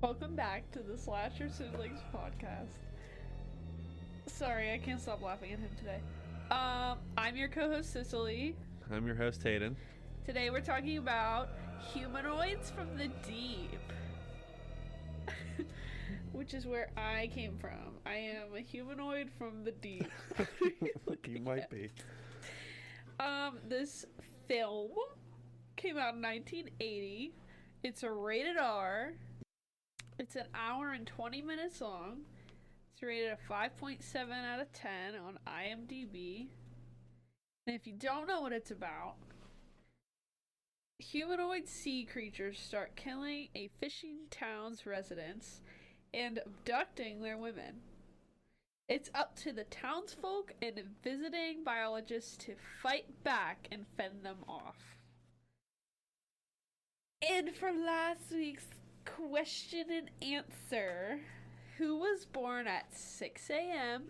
Welcome back to the Slasher Siblings podcast. Sorry, I can't stop laughing at him today. I'm your co-host Cicely. I'm your host, Hayden. Today we're talking about humanoids from the deep, which is where I came from. I am a humanoid from the deep. You might be. This film came out in 1980. It's a rated R. It's an hour and 20 minutes long. It's rated a 5.7 out of 10 on IMDb. And if you don't know what it's about, humanoid sea creatures start killing a fishing town's residents and abducting their women. It's up to the townsfolk and visiting biologists to fight back and fend them off. And for last week's question and answer, who was born at 6 a.m.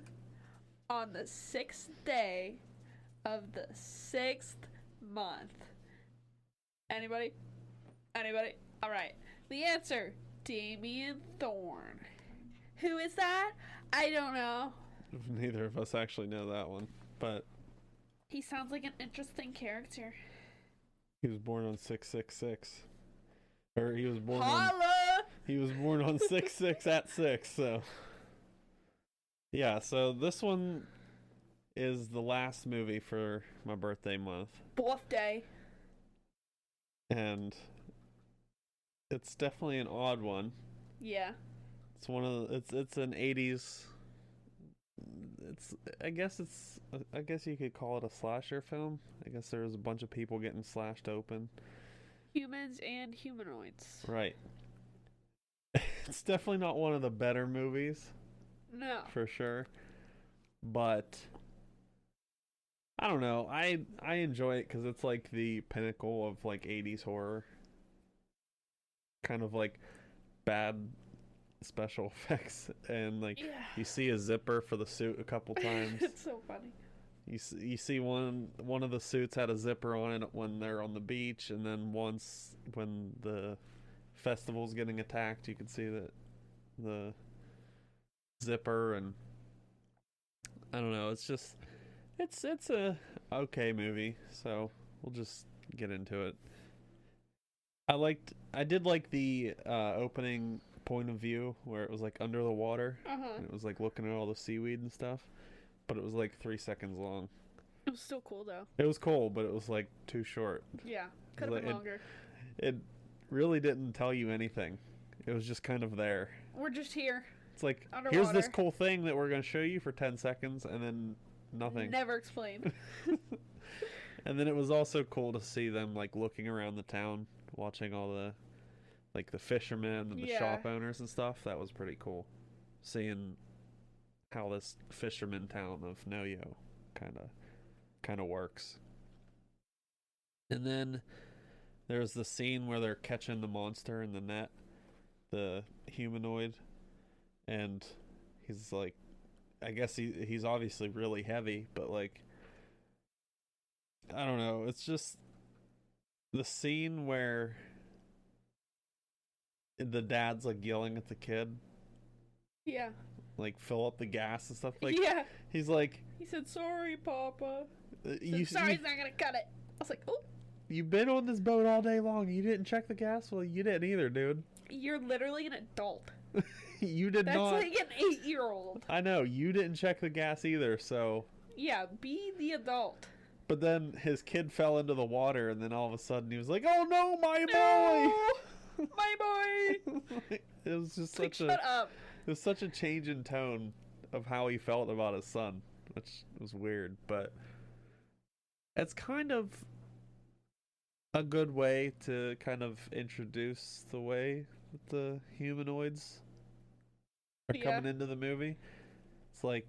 on the 6th day of the 6th month? Anybody? Anybody? Alright. The answer, Damien Thorne. Who is that? I don't know. Neither of us actually know that one, but He sounds like an interesting character. he was born on 666. Or he was born on Holla! he was born on 66 at 6, so yeah, so this one is the last movie for my birthday month, Birthday. and it's definitely an odd one. Yeah. It's one of the, it's an 80s, it's I guess you could call it a slasher film. I guess there was a bunch of people getting slashed open. Humans and humanoids. Right. It's definitely not one of the better movies, No. for sure. But I don't know. I enjoy it because it's like the pinnacle of like 80s horror. Kind of like bad special effects, and like Yeah. you see a zipper for the suit a couple times. It's so funny. You see one of the suits had a zipper on it when they're on the beach, and then once when the festival's getting attacked, you can see that the zipper, and I don't know. It's just it's a okay movie, so we'll just get into it. I did like the opening point of view where it was like under the water, Uh-huh. and it was like looking at all the seaweed and stuff, but it was like 3 seconds long. It was still cool though. It was cool, but it was like too short. Yeah. Could have been longer. It really didn't tell you anything. It was just kind of there. We're just here. It's like, Underwater. here's this cool thing that we're going to show you for 10 seconds, and then nothing. Never explained. And then it was also cool to see them like looking around the town, watching all the like the fishermen and the Yeah. shop owners and stuff. That was pretty cool. Seeing how this fisherman town of Noyo kind of works. And then there's the scene where they're catching the monster in the net, the humanoid, and he's like, I guess he's obviously really heavy, but like, I don't know, it's just the scene where the dad's like yelling at the kid, Yeah. like fill up the gas and stuff. Like, yeah. he's like, He said, "Sorry, Papa." you, Sorry, he's not gonna cut it. I was like, "Oh, you've been on this boat all day long. You didn't check the gas? Well, you didn't either, dude. you're literally an adult. You did That's not. like an 8-year-old." I know, you didn't check the gas either, so. Yeah, be the adult. But then his kid fell into the water, and then all of a sudden he was like, "Oh no, my No, my boy. boy!" It was just Like, such shut up. it was such a change in tone of how he felt about his son, which was weird, but it's kind of a good way to kind of introduce the way that the humanoids are Yeah. coming into the movie. It's like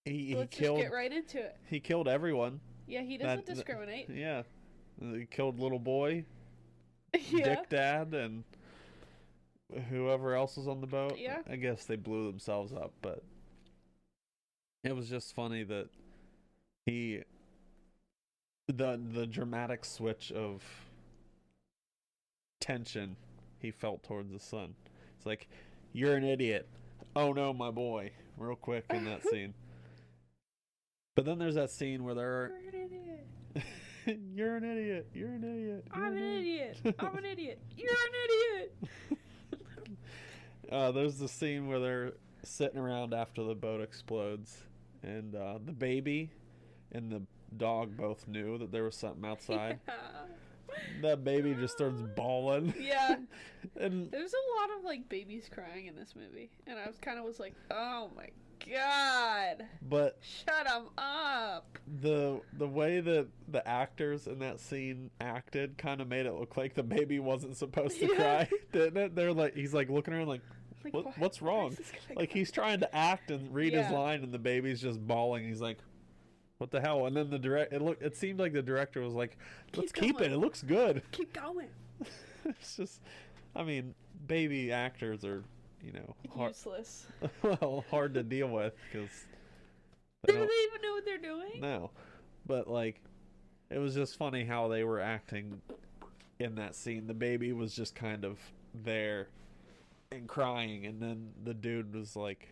he Let's killed just get right into it. he killed everyone. Yeah, he doesn't That- discriminate. Yeah. He killed little boy, Yeah. Dick Dad, and whoever else was on the boat. Yeah. I guess they blew themselves up, but it was just funny that the dramatic switch of tension he felt towards the son. It's like, you're an idiot. Oh no, my boy. Real quick in that scene. But then there's that scene where they're... You're an idiot. You're an idiot. You're an idiot. I'm an idiot. I'm an idiot. You're an idiot. There's the scene where they're sitting around after the boat explodes, and the baby and the dog both knew that there was something outside. Yeah. That baby just starts bawling. Yeah. And There's a lot of like babies crying in this movie, and I was like, oh my god, but shut them up. the way that the actors in that scene acted kind of made it look like the baby wasn't supposed to Yeah. cry, didn't it? They're like, he's like looking around like, Like, what's why wrong? is this guy Like crying? he's trying to act and read his Yeah. line, and the baby's just bawling. He's like, what the hell? And then it seemed like the director was like, let's keep it. going. It looks good. Keep going. It's just, I mean, baby actors are, hard, Useless. hard to deal with because Do they even know what they're doing? no. But like, it was just funny how they were acting in that scene. The baby was just kind of there and crying, and then the dude was like,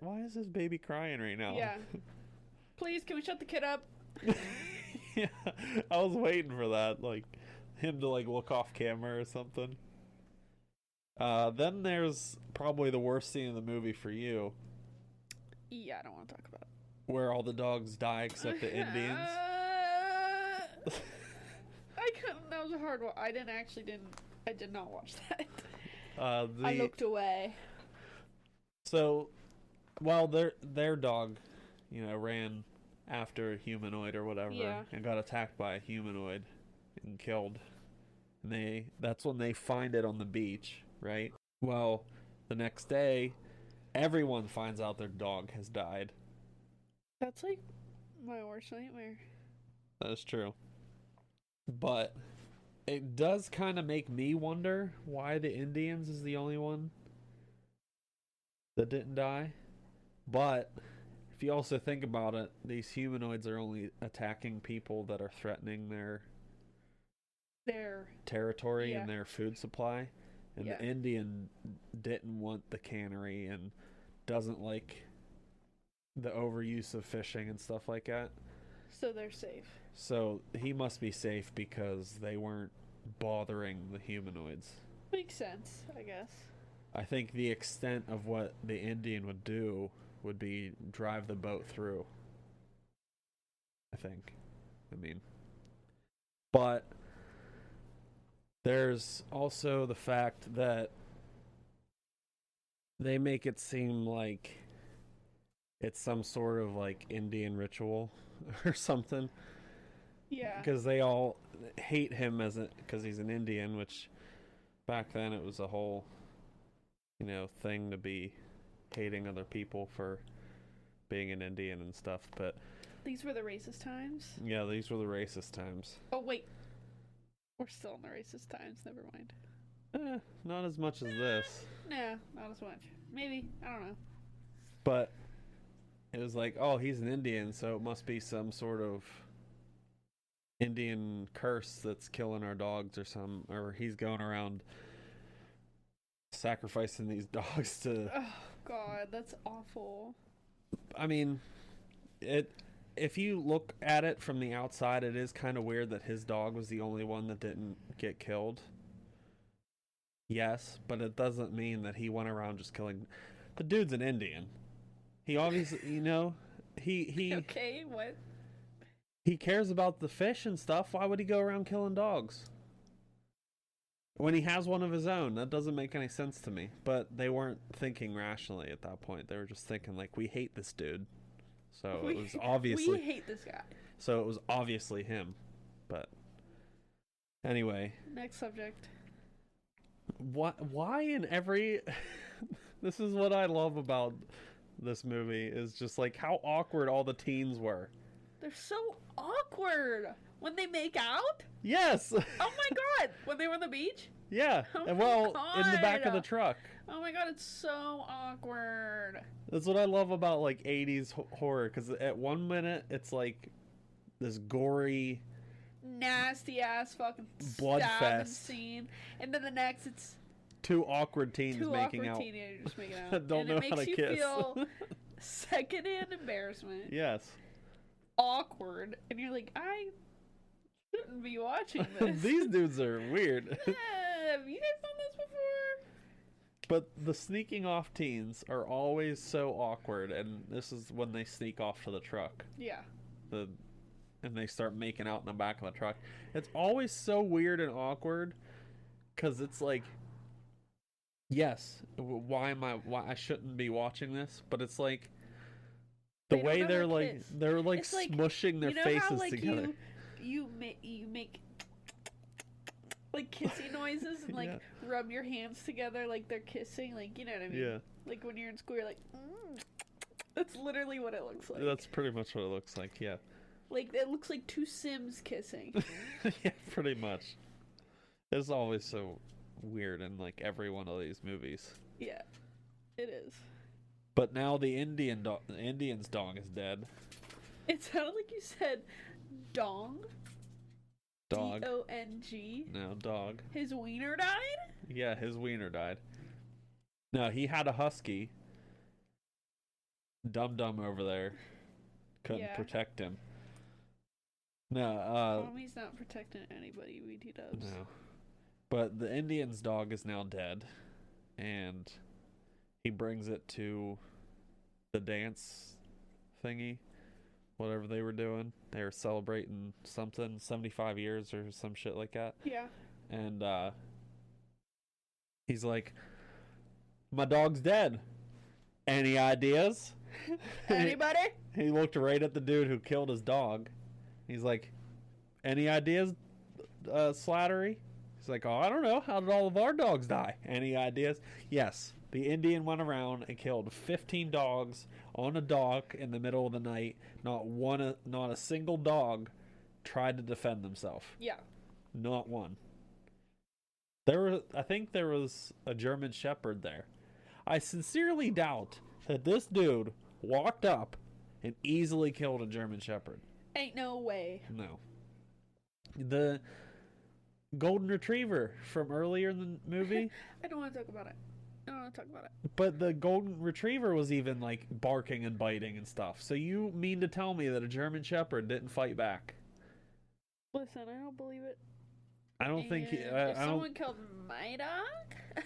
why is this baby crying right now? Yeah. Please, can we shut the kid up? Yeah, I was waiting for that, like him to like look off camera or something. Then there's probably the worst scene in the movie for you, Yeah, I don't want to talk about it. where all the dogs die except the Indians. I couldn't. That was a hard one. I did not watch that. The I looked away. So, while their dog, ran after a humanoid or whatever, Yeah. and got attacked by a humanoid and killed, and that's when they find it on the beach, right? Well, the next day, everyone finds out their dog has died. That's like my worst nightmare. That is true. But it does kind of make me wonder why the Indians is the only one that didn't die. But if you also think about it, these humanoids are only attacking people that are threatening their They're territory Yeah. and their food supply. And Yeah. the Indian didn't want the cannery and doesn't like the overuse of fishing and stuff like that. so they're safe. So he must be safe because they weren't bothering the humanoids. Makes sense, I guess. I think the extent of what the Indian would do would be drive the boat through. I think. I mean. But there's also the fact that they make it seem like it's some sort of like Indian ritual or something. Yeah. Because they all hate him because he's an Indian, which back then it was a whole, thing to be hating other people for being an Indian and stuff. But These were the racist times. yeah, these were the racist times. Oh wait, we're still in the racist times. Never mind. Not as much as this, No, not as much. Maybe, I don't know. but it was like, oh, he's an Indian, so it must be some sort of Indian curse that's killing our dogs or he's going around sacrificing these dogs to. Oh God, that's awful. I mean, if you look at it from the outside, it is kind of weird that his dog was the only one that didn't get killed. Yes, but it doesn't mean that he went around just killing. The dude's an Indian. He obviously, he Okay, what? he cares about the fish and stuff. Why would he go around killing dogs? When he has one of his own, that doesn't make any sense to me. But they weren't thinking rationally at that point. They were just thinking like, we hate this dude. So it was obviously We hate this guy. So it was obviously him. But anyway, Next subject. why in every this is what I love about this movie is just like how awkward all the teens were. They're so awkward when they make out. Yes. Oh my God, when they were on the beach. Yeah. Oh And my well, in the back of the God. truck. Oh my God, it's so awkward. That's what I love about like 80s horror, because at one minute it's like this gory Nasty ass fucking Blood stabbing fest. scene, and then the next it's two awkward teens Two making awkward out. teenagers making out. That don't and know it makes how to you kiss. feel secondhand embarrassment. Yes. Awkward. And you're like, I shouldn't be watching this. These dudes are weird. Have you guys done this before? But the sneaking off teens are always so awkward, and this is when they sneak off to the truck. Yeah. And they start making out in the back of the truck. It's always so weird and awkward, because it's like, yes, why I shouldn't be watching this, but it's like the They don't way know how they're to like kiss. they're like It's like, smushing their you know faces how, like, together. You make like kissy noises and like Yeah. rub your hands together like they're kissing, like, you know what I mean? Yeah, Like when you're in school, you're like, That's literally what it looks like. that's pretty much what it looks like. Yeah, Like it looks like two Sims kissing. yeah, pretty much. It's always so weird in like every one of these movies. Yeah, it is. But now the Indian's dog is dead. It sounded like you said dong. Dog. D-O-N-G. No, dog. His wiener died? Yeah, his wiener died. No, he had a husky. Dum Dum over there couldn't Yeah. protect him. No, Tommy's not protecting anybody, BT dubs. no. But the Indian's dog is now dead, and he brings it to the dance thingy, whatever they were doing. They were celebrating something, 75 years or some shit like that. Yeah. And he's like, my dog's dead. Any ideas? Anybody? He looked right at the dude who killed his dog. He's like, any ideas, Slattery? He's like, oh, I don't know. How did all of our dogs die? Any ideas? Yes. The Indian went around and killed 15 dogs on a dock in the middle of the night. Not a single dog tried to defend themselves. Yeah. Not one. I think there was a German Shepherd there. I sincerely doubt that this dude walked up and easily killed a German Shepherd. Ain't no way. No. The Golden Retriever from earlier in the movie, I don't want to talk about it. I don't want to talk about it. but the Golden Retriever was even like barking and biting and stuff. So you mean to tell me that a German Shepherd didn't fight back? Listen, I don't believe it. I don't think he. And if I don't. someone killed my dog,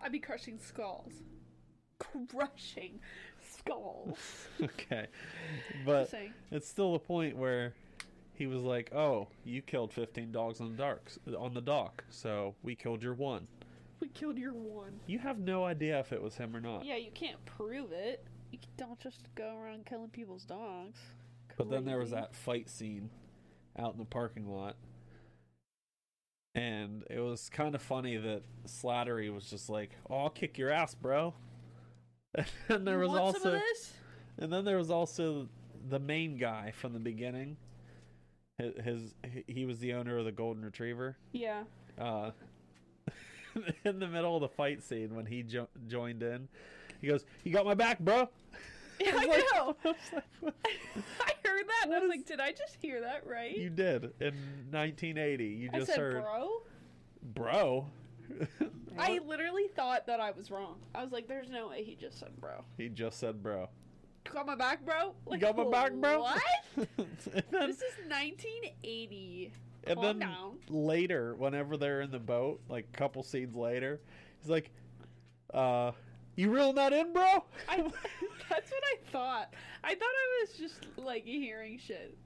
I'd be crushing skulls. Crushing skulls. Okay, Just but saying. it's still a point where he was like, "Oh, you killed 15 dogs on the dock, so we killed your one." We killed your one. You have no idea if it was him or not. Yeah, you can't prove it. You don't just go around killing people's dogs. But then there was Crazy. that fight scene out in the parking lot. And it was kind of funny that Slattery was just like, "Oh, I'll kick your ass, bro." And there You was want some of also this? and then there was also the main guy from the beginning. He was the owner of the Golden Retriever. Yeah. In the middle of the fight scene when he joined in, he goes, "You got my back, bro." Yeah, I like- know. I was like, "What?" I heard that and I What was is- like, did I just hear that right? You did in 1980. You I just said heard, bro. bro. I literally thought that I was wrong. I was like, there's no way he just said bro. He just said, "Bro." You got my back, bro? You got my back, bro? What? and then, This is 1980. and Calm then down. later, whenever they're in the boat, like a couple scenes later, he's like, "You reeling that in, bro?" That's what I thought. I thought I was just like hearing shit.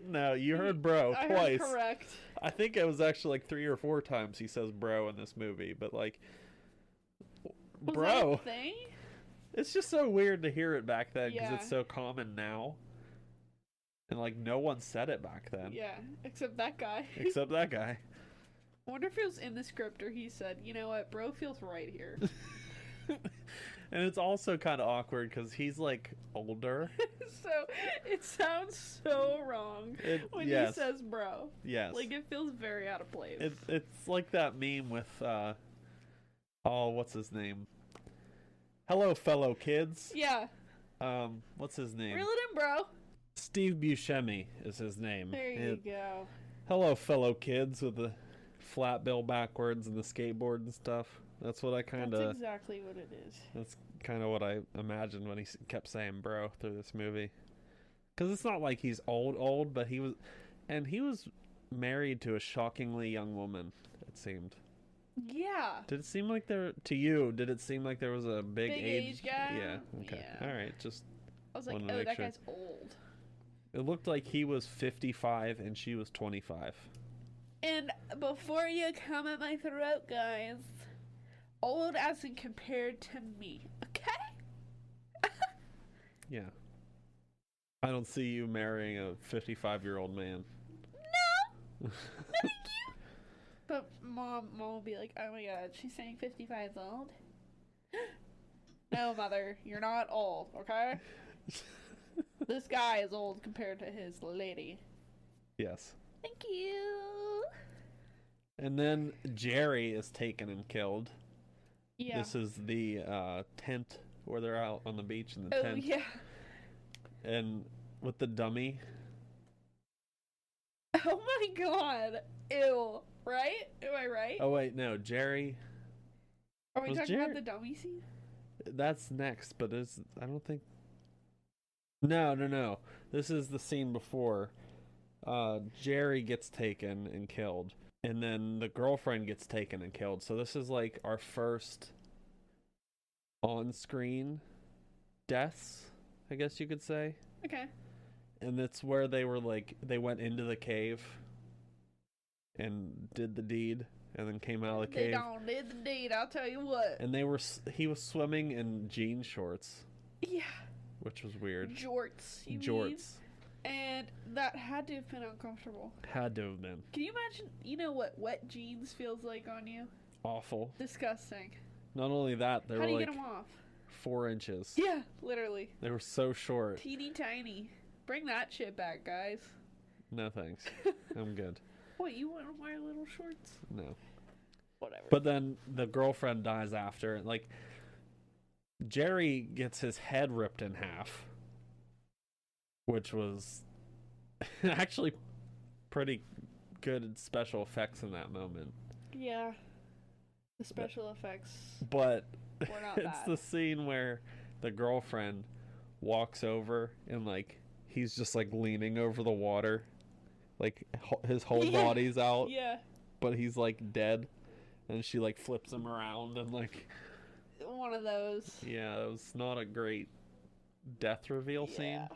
No, you heard "bro" I twice. heard correct. I think it was actually like 3 or 4 times he says "bro" in this movie, but like, Was bro, that a thing? it's just so weird to hear it back then because Yeah. it's so common now, and like no one said it back then Yeah, except that guy. except that guy. I wonder if it was in the script or he said, you know what, bro feels right here. And it's also kind of awkward because he's like older. So it sounds so wrong when Yes. he says bro. Yes. Like it feels very out of place. It's like that meme with oh, what's his name? Hello, fellow kids. Yeah. What's his name? Reel it in, bro. Steve Buscemi is his name. There you go. Hello, fellow kids with the flat bill backwards and the skateboard and stuff. That's what I kind That's of. exactly what it is. That's kind of what I imagined when he kept saying "bro" through this movie. Because it's not like he's old, but he was married to a shockingly young woman. It seemed. Yeah. Did it seem like there to you? Did it seem like there was a big age guy? Yeah. Okay. Yeah. All right. Just I was like, wanted to oh, make that sure. guy's old. It looked like he was 55 and she was 25. And before you come at my throat, guys, old as in compared to me, okay? Yeah. I don't see you marrying a 55-year-old man. No! Thank you! But mom will be like, oh my god, she's saying 55 is old? No, mother, you're not old, okay? This guy is old compared to his lady. Yes. Thank you! And then Jerry is taken and killed. Yeah. This is the tent where they're out on the beach in the Oh, tent. yeah. And with the dummy. Oh my god. Ew. Right? Am I right? Oh, wait, no. Jerry. Are we was talking Jerry- about the dummy scene? That's next, but I don't think. No. This is the scene before. Jerry gets taken and killed. And then the girlfriend gets taken and killed. So this is like our first on-screen deaths, I guess you could say. Okay. And that's where they went into the cave and did the deed and then came out of the They cave. don't did the deed, I'll tell you what. And he was swimming in jean shorts, Yeah. which was weird. Jorts, you mean? Jorts. And that had to have been uncomfortable. Had to have been. Can you imagine, you know what wet jeans feels like on you? Awful. Disgusting. Not only that, they How were do you like get them off? 4 inches. Yeah, literally. They were so short. Teeny tiny. Bring that shit back, guys. No thanks. I'm good. What, you want to wear little shorts? No. Whatever. But then the girlfriend dies after. Like, Jerry gets his head ripped in half, which was actually pretty good special effects in that moment. Yeah. The special effects But were not it's bad. the scene where the girlfriend walks over and, like, he's just, like, leaning over the water. Like, his whole Yeah. body's out, Yeah. but he's, like, dead. And she, like, flips him around and, like... One of those. Yeah, it was not a great death reveal scene. Yeah.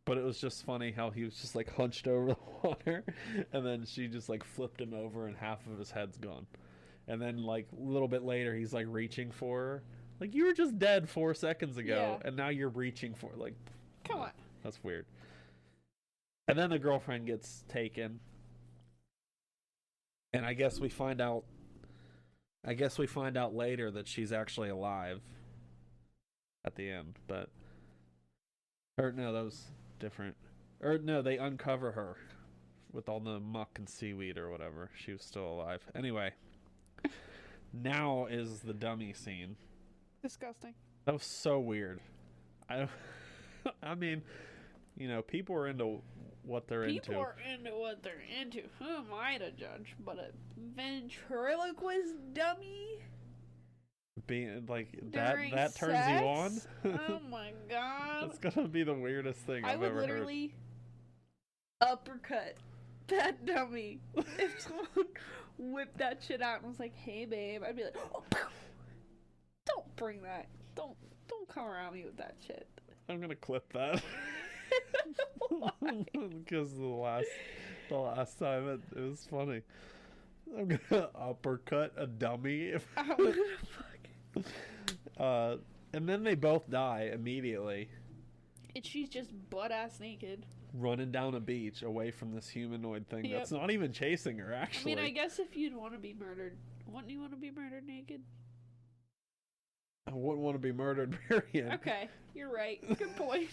But it was just funny how he was just, like, hunched over the water. And then she just, like, flipped him over and half of his head's gone. And then, like, a little bit later, he's, like, reaching for her. Like, you were just dead 4 seconds ago. Yeah. And now you're reaching for, like... Come on. That's weird. And then the girlfriend gets taken. And I guess we find out later that she's actually alive at the end, but or no, that was different. Or no, they uncover her with all the muck and seaweed or whatever. She was still alive. Anyway, now is the dummy scene. Disgusting. That was so weird. I mean, you know, people are into what they're People into. are into what they're into. Who am I to judge? But a ventriloquist dummy Being like during that turns you on. sex? Oh my god. That's gonna be the weirdest thing I I've would ever literally uppercut that dummy. If someone whipped that shit out and was like, "Hey babe," I'd be like, oh, "Don't bring that. Don't come around me with that shit." heard. I'm gonna clip that Why? because the last time it was funny. I'm gonna uppercut a dummy. If, I'm gonna fuck. and then they both die immediately, And she's just butt ass naked. running down a beach away from this humanoid thing Yep. that's not even chasing her. I Actually, mean, I guess if you'd want to be murdered, wouldn't you want to be murdered naked? I wouldn't want to be murdered. Period. Okay, you're right. Good point.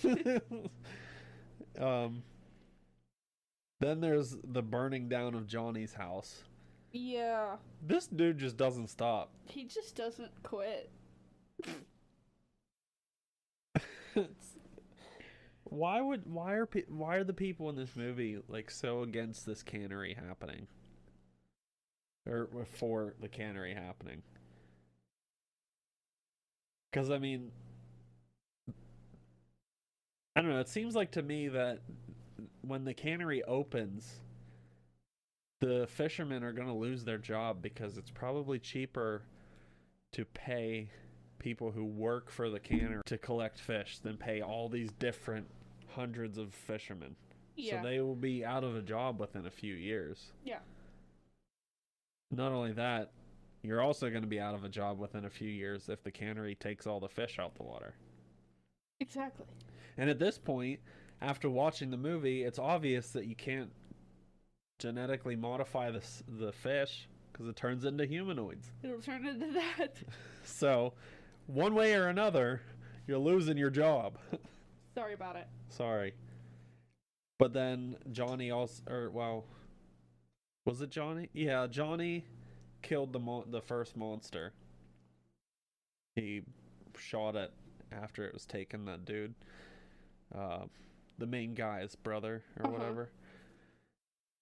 Then there's the burning down of Johnny's house. Yeah, This dude just doesn't stop. he just doesn't quit. Why are the people in this movie like so against this cannery happening? or for the cannery happening. Because, I mean, I don't know, it seems like to me that when the cannery opens, the fishermen are going to lose their job because it's probably cheaper to pay people who work for the cannery to collect fish than pay all these different hundreds of fishermen. Yeah. So they will be out of a job within a few years. Yeah. Not only that, you're also going to be out of a job within a few years if the cannery takes all the fish out the water. Exactly. And at this point, after watching the movie, it's obvious that you can't genetically modify the fish because it turns into humanoids. It'll turn into that. So, one way or another, you're losing your job. Sorry about it. Sorry. But then Johnny also, or well, was it Johnny? Yeah, Johnny killed the first monster. He shot it after it was taken, that dude. The main guy's brother or whatever.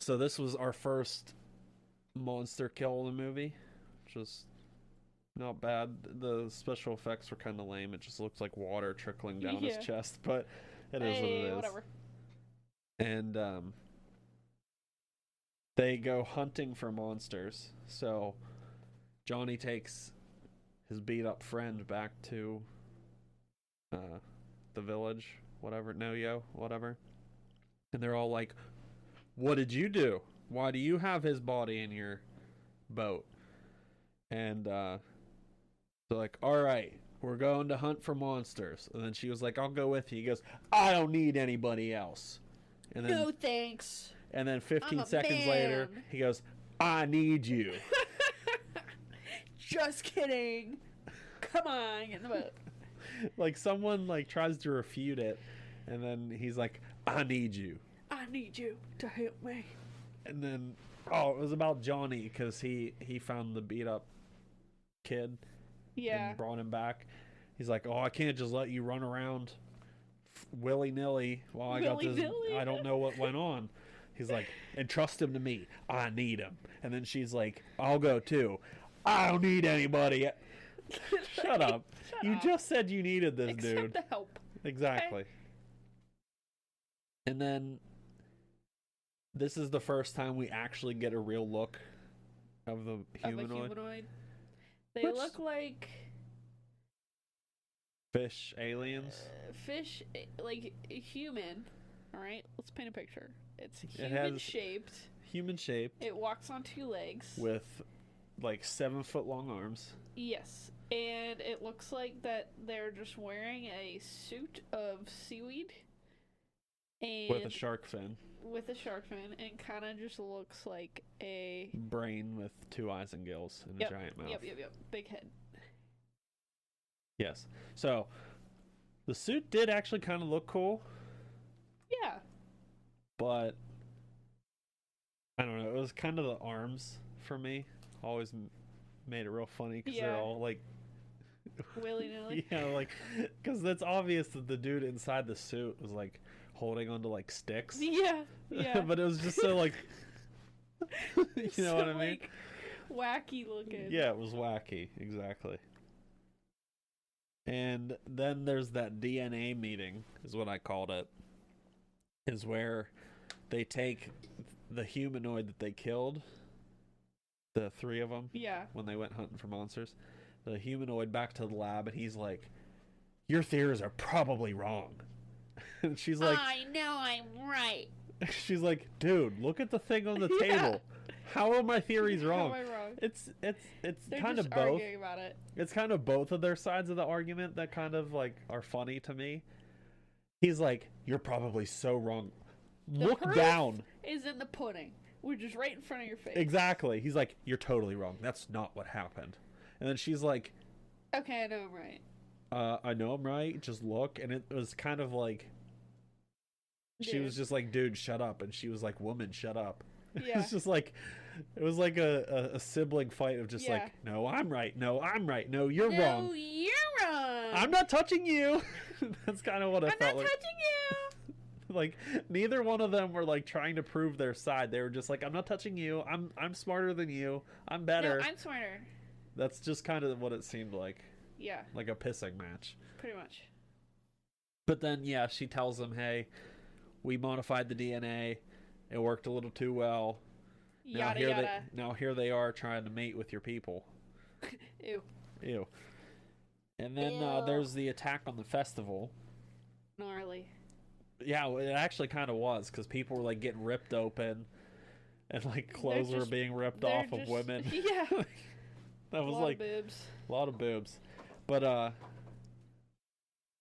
So this was our first monster kill in the movie, which was not bad. The special effects were kind of lame. It just looks like water trickling down his chest, but it is what it is. Whatever. And they go hunting for monsters. So Johnny takes his beat up friend back to the village, whatever, Noyo, whatever. And they're all like, "What did you do? Why do you have his body in your boat?" And they're like, "All right, we're going to hunt for monsters." And then she was like, "I'll go with you." He goes, "I don't need anybody else." And then, No thanks. and then 15 I'm a seconds man. later, he goes, "I need you." Just kidding. Come on, get in the boat. Like someone like tries to refute it, and then he's like, "I need you." I need you to help me. And then, it was about Johnny because he found the beat up kid Yeah. and brought him back. He's like, "Oh, I can't just let you run around willy nilly while I got this. Willy-nilly. I don't know what went on." He's like, "Entrust him to me. I need him." And then she's like, "I'll go too." "I don't need anybody." Shut up. You up. just said you needed this Accept dude. the help. Exactly. And then this is the first time we actually get a real look of the humanoid. Of a humanoid. They Which- look like Fish aliens. fish, like human. All right, let's paint a picture. It's It human has- shaped. Human shaped It walks on two legs. with like 7-foot long arms. Yes, and it looks like that they're just wearing a suit of seaweed. And With a shark fin. with a shark fin, and kind of just looks like a Brain with 2 eyes and gills and Yep, a giant mouth. Yep. Big head. Yes. So the suit did actually kind of look cool, Yeah. but I don't know. It was kind of the arms for me. Always made it real funny because they're Yeah. all like, Willy nilly. yeah, like, because it's obvious that the dude inside the suit was like holding onto like sticks. Yeah. Yeah. But it was just so like, you know what I mean? Like, wacky looking. Yeah, it was wacky. Exactly. And then there's that DNA meeting, is what I called it, is where they take the humanoid that they killed, the 3 of them, Yeah. when they went hunting for monsters, the humanoid back to the lab, and he's like, "Your theories are probably wrong." And she's like, I know I'm right. she's like, "Dude, look at the thing on the Yeah. table. How are my theories How wrong?" am I wrong? It's They're kind just of both. arguing about it. It's kind of both of their sides of the argument that kind of like are funny to me. He's like, "You're probably so wrong. The Look proof down." is in the pudding. We're just right in front of your face. Exactly. He's like, "You're totally wrong. That's not what happened." And then she's like, Okay, I know I'm right. I know I'm right. Just look." And it was kind of like, she Dude. was just like, "Dude, shut up." And she was like, "Woman, shut up." Yeah. It's just like, it was like a sibling fight of just Yeah. like, "No, I'm right. No, I'm right. No, you're No, wrong. you're wrong. I'm not touching you." That's kind of what I I'm felt not like. touching you. Like neither one of them were like trying to prove their side. They were just like, I'm not touching you. I'm smarter than you. I'm better. No, I'm smarter. That's just kind of what it seemed like. Yeah. Like a pissing match. Pretty much. But then yeah, she tells them, "Hey, we modified the DNA. It worked a little too well. Yada yada. Now here they are trying to mate with your people." Ew. Ew. And then Ew. there's the attack on the festival. Gnarly. Yeah, it actually kind of was because people were like getting ripped open, and like clothes were being ripped off of women. Yeah. That was a lot like of boobs. a lot of boobs. But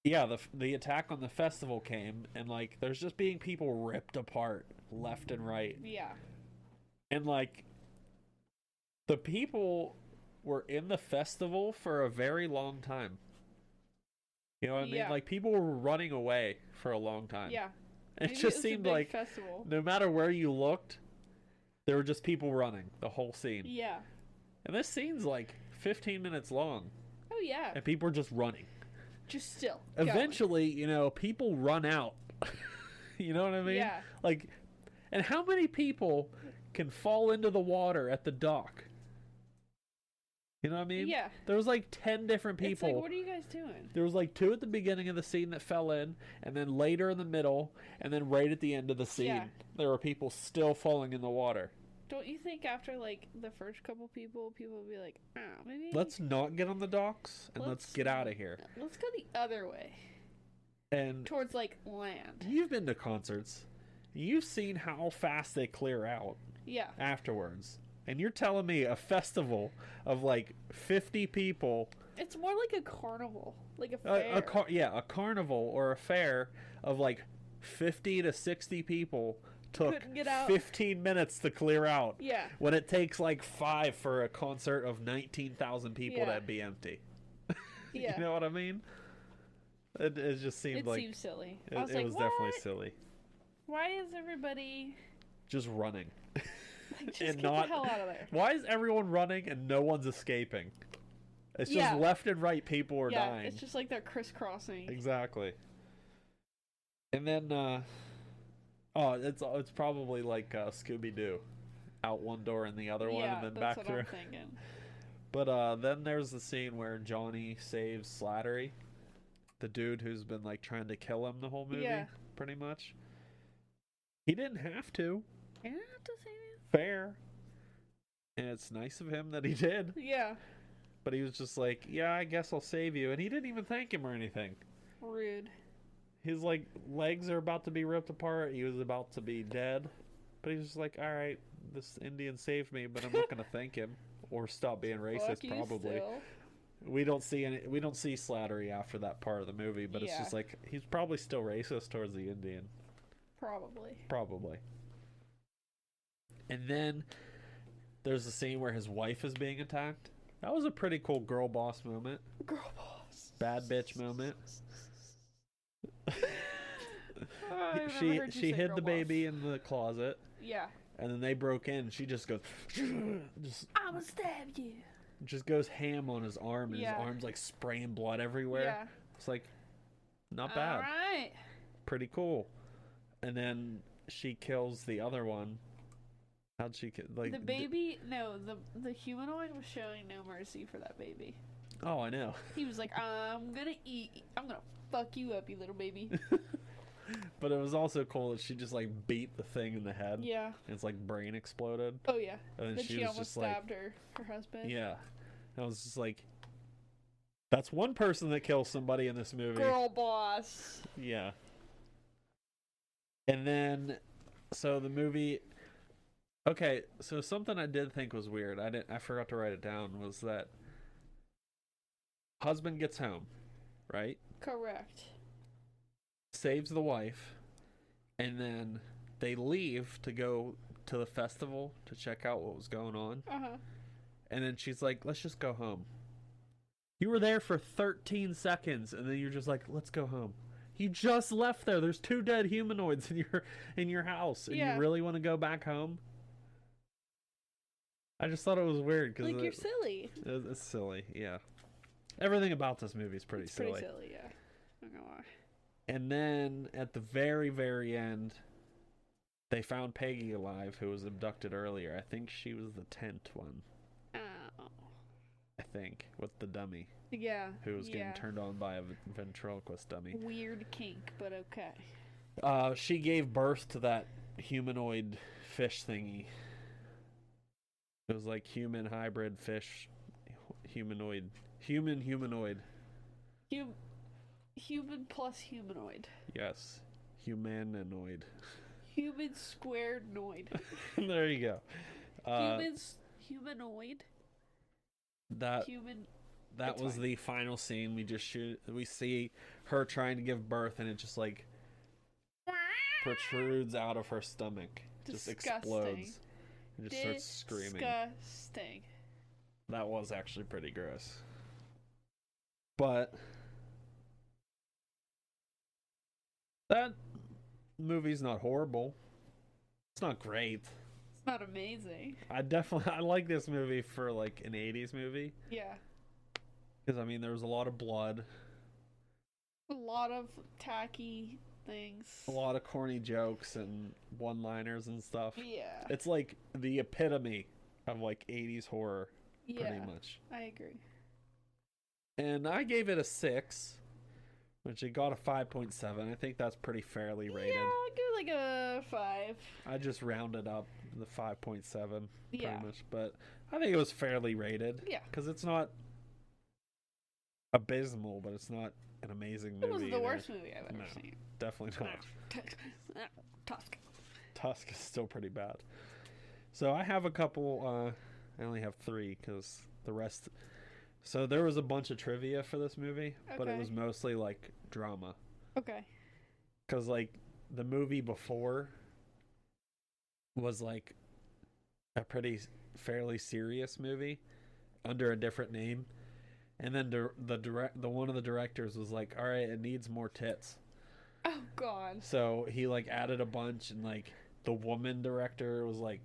yeah, the attack on the festival came, and like there's just being people ripped apart left and right, Yeah. and like the people were in the festival for a very long time. You know what I mean? Yeah. Like people were running away for a long time. Yeah. It Maybe just was a seemed big like festival. no matter where you looked, there were just people running the whole scene. Yeah. And this scene's like 15 minutes long, Oh yeah. and people are just running. Just still. going. Eventually, you know, people run out. You know what I mean? Yeah. Like, and how many people can fall into the water at the dock? You know what I mean? Yeah. There was like 10 different It's people. like, what are you guys doing? There was like 2 at the beginning of the scene that fell in, and then later in the middle, and then right at the end of the scene, Yeah. there were people still falling in the water. Don't you think after like the first couple people will be like, oh, maybe Let's not get on the docks and let's get out of here. let's go the other way And towards like land. you've been to concerts. You've seen how fast they clear out Yeah. afterwards. And you're telling me a festival of like 50 people, It's more like a carnival, like a fair. a carnival or a fair of like 50 to 60 people took Couldn't get out. 15 minutes to clear out. Yeah. When it takes like 5 for a concert of 19,000 people Yeah. to be empty. Yeah. You know what I mean? It just seemed It like seems silly. it, I was it like, was what? definitely silly. Why is everybody Just running. like, just And get not- the hell out of there? Why is everyone running and no one's escaping? It's just Yeah. left and right people are Yeah, dying. it's just like they're crisscrossing. Exactly. And then it's probably like Scooby Doo. Out one door and the other one Yeah, and then that's back what through. I'm thinking. But then there's the scene where Johnny saves Slattery, the dude who's been like trying to kill him the whole movie, Yeah. pretty much. He didn't have to. I don't have to say Fair. And it's nice of him that he did. that. Yeah. But he was just like, yeah, I guess I'll save you. And he didn't even thank him or anything. Rude. His like legs are about to be ripped apart. He was about to be dead. But he was just like, all right, this Indian saved me, but I'm not going to thank him or stop being racist. Fuck you Probably. still. We don't see Slattery after that part of the movie, but it's Yeah. just like he's probably still racist towards the Indian. Probably. Probably. And then there's the scene where his wife is being attacked. That was a pretty cool girl boss moment. Girl boss. Bad bitch moment. I've never heard you she say hid girl the boss. baby in the closet, Yeah. and then they broke in. She just goes, I'ma stab you. just goes ham on his arm, and Yeah. his arm's like spraying blood everywhere. Yeah. It's like, not bad, All right. pretty cool. And then she kills the other one. How'd she kill? Like The baby, no, the humanoid was showing no mercy for that baby. Oh, I know. He was like, I'm gonna fuck you up, you little baby. But it was also cool that she just like beat the thing in the head. Yeah. And its like brain exploded. Oh yeah. And then Then she she was almost just like, stabbed her husband. yeah. And I was just like, that's one person that kills somebody in this movie. Girl boss. Yeah. And then, so the movie. Okay, so something I did think was weird. I forgot to write it down. Was that husband gets home, right? Correct. Saves the wife, and then they leave to go to the festival to check out what was going on. Uh-huh. And then she's like, let's just go home. You were there for 13 seconds, and then you're just like, let's go home. You just left there. There's 2 dead humanoids in your house, and Yeah. you really want to go back home? I just thought it was weird because Like, you're silly. it's silly. Yeah, everything about this movie is pretty It's silly. pretty silly, yeah. I'm not gonna lie. And then at the very, very end, they found Peggy alive, who was abducted earlier. I think she was the 10th one. Oh. I think, with the dummy, Yeah. who was getting turned on by a ventriloquist dummy. Weird kink, but okay. She gave birth to that humanoid fish thingy. It was like human hybrid fish, humanoid, humanoid. Human plus humanoid. Yes, humanoid. Human squared noid. There you go. Humanoid. That Human. that was the final scene. We see her trying to give birth, and it just like protrudes out of her stomach. Just explodes. And just starts screaming. Disgusting. That was actually pretty gross. But that movie's not horrible. It's not great. It's not amazing. I like this movie for like an 80s movie. Yeah. Because, I mean, there was a lot of blood. A lot of tacky things. A lot of corny jokes and one-liners and stuff. Yeah. It's like the epitome of like 80s horror, pretty Yeah, much. I agree. And I gave it a 6, which it got a 5.7. I think that's pretty fairly rated. Yeah, I give it like a 5. I just rounded up the 5.7 pretty Yeah. much, but I think it was fairly rated. Yeah. Because it's not abysmal, but it's not an amazing movie. It wasn't the either. worst movie I've ever No. seen. Definitely not. Tusk. Tusk is still pretty bad. So I have a couple, I only have 3 because the rest... So there was a bunch of trivia for this movie, but it Okay. was mostly like drama. Okay. Because like the movie before was like a fairly serious movie under a different name. And then the one of the directors was like, all right, it needs more tits. Oh, God. So he like added a bunch, and like the woman director was like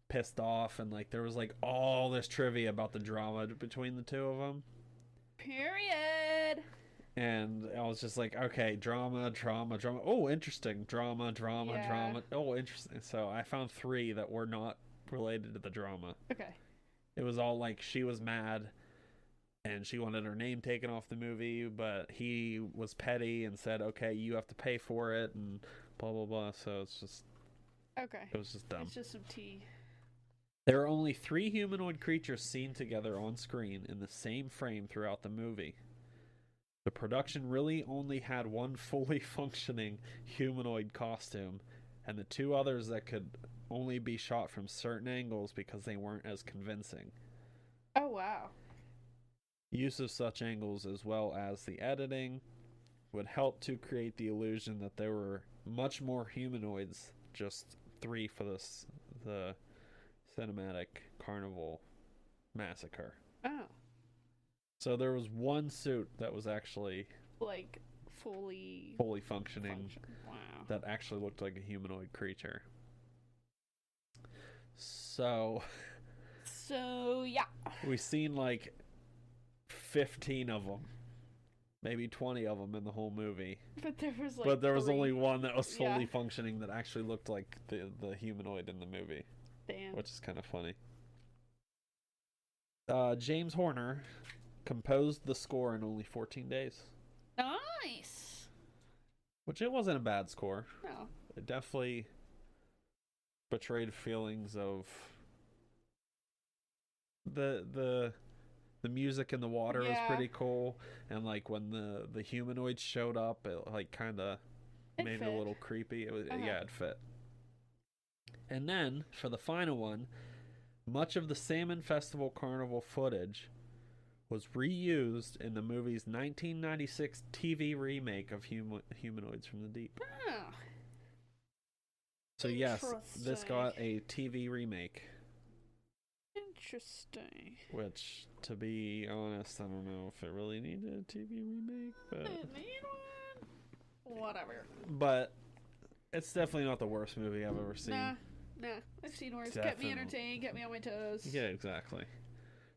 pissed off, and like there was like all this trivia about the drama between the two of them. Period. And I was just like, okay, drama. Oh, interesting. Drama. Yeah. Oh, interesting. So I found 3 that were not related to the drama. Okay. It was all like she was mad and she wanted her name taken off the movie, but he was petty and said, okay, you have to pay for it, and blah, blah, blah. So it was just dumb. It's just some tea. There are only 3 humanoid creatures seen together on screen in the same frame throughout the movie. The production really only had one fully functioning humanoid costume, and the 2 others that could only be shot from certain angles because they weren't as convincing. Oh, wow. Use of such angles, as well as the editing, would help to create the illusion that there were much more humanoids, just 3 for the cinematic carnival massacre. Oh. So there was one suit that was actually Like, fully functioning Wow. that actually looked like a humanoid creature. So Yeah. we've seen like 15 of them, maybe 20 of them in the whole movie. But there was like But there was 3. only one that was fully Yeah. functioning that actually looked like the humanoid in the movie, Damn. which is kind of funny. James Horner composed the score in only 14 days, Nice. which it wasn't a bad score. No. It definitely betrayed feelings of the music in the water was Yeah. pretty cool, and like when the humanoids showed up, it like kind of It made it fit. a little creepy. It was Uh-huh. yeah, it fit. And then for the final one, much of the Salmon Festival Carnival footage was reused in the movie's 1996 TV remake of Humanoids from the Deep. Oh. So yes, this got a TV remake, Interesting. which, to be honest, I don't know if it really needed a TV remake, Didn't need one. Whatever. but it's definitely not the worst movie I've ever seen. Nah. I've seen worse. Kept me Definitely. entertained, kept me on my toes. Yeah, exactly.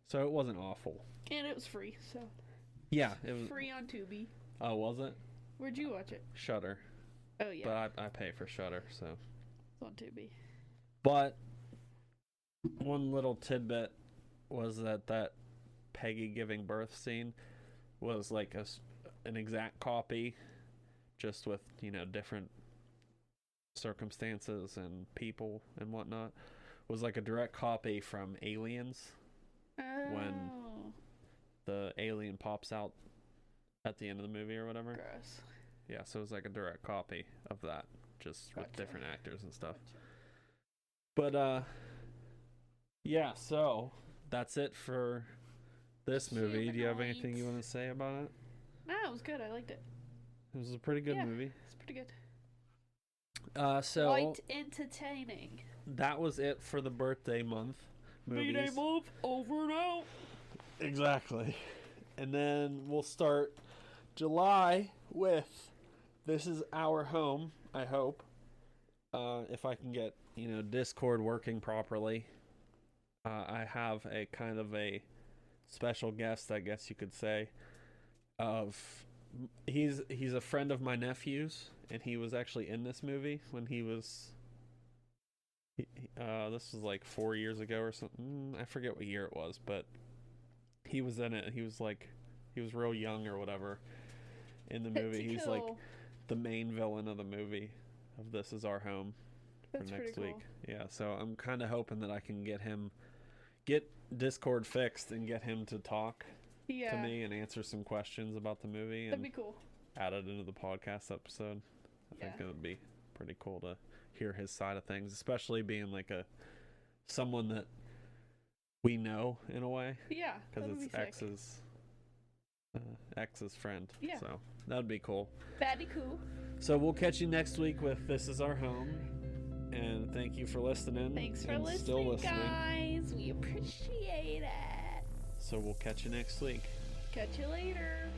So it wasn't awful. And it was free, so Yeah, it was. free on Tubi. Oh, was it? Where'd you watch it? Shudder. Oh yeah, But I pay for Shudder, so. it's on Tubi. But one little tidbit was that Peggy giving birth scene was like an exact copy, just with, you know, different circumstances and people and whatnot. Was like a direct copy from Aliens, when the alien pops out at the end of the movie or whatever. Gross. Yeah, so it was like a direct copy of that, just with Gotcha. different actors and stuff. But yeah, so that's it for this movie. Do you have anything you want to say about it? No, it was good. I liked it. It was a pretty good movie. It's pretty good. So Quite entertaining. that was it for the birthday month movies. B-Day month over and out. Exactly. And then we'll start July with This Is Our Home, I hope. If I can get, you know, Discord working properly. I have a kind of a special guest, I guess you could say. He's a friend of my nephew's, and he was actually in this movie when he was... this was like 4 years ago or something. I forget what year it was, but he was in it. He was real young or whatever in the movie. He's like the main villain of the movie of This Is Our Home for That's next pretty week. cool. Yeah, so I'm kind of hoping that I can get Discord fixed and get him to talk to me and answer some questions about the movie That'd and be cool. add it into the podcast episode. I think it would be pretty cool to hear his side of things, especially being like someone that we know in a way. Yeah, because it's ex's friend. Yeah. So that'd be cool. That'd be cool. So we'll catch you next week with This Is Our Home. And thank you for listening. Thanks for and listening, still listening, guys. We appreciate it. So we'll catch you next week. Catch you later.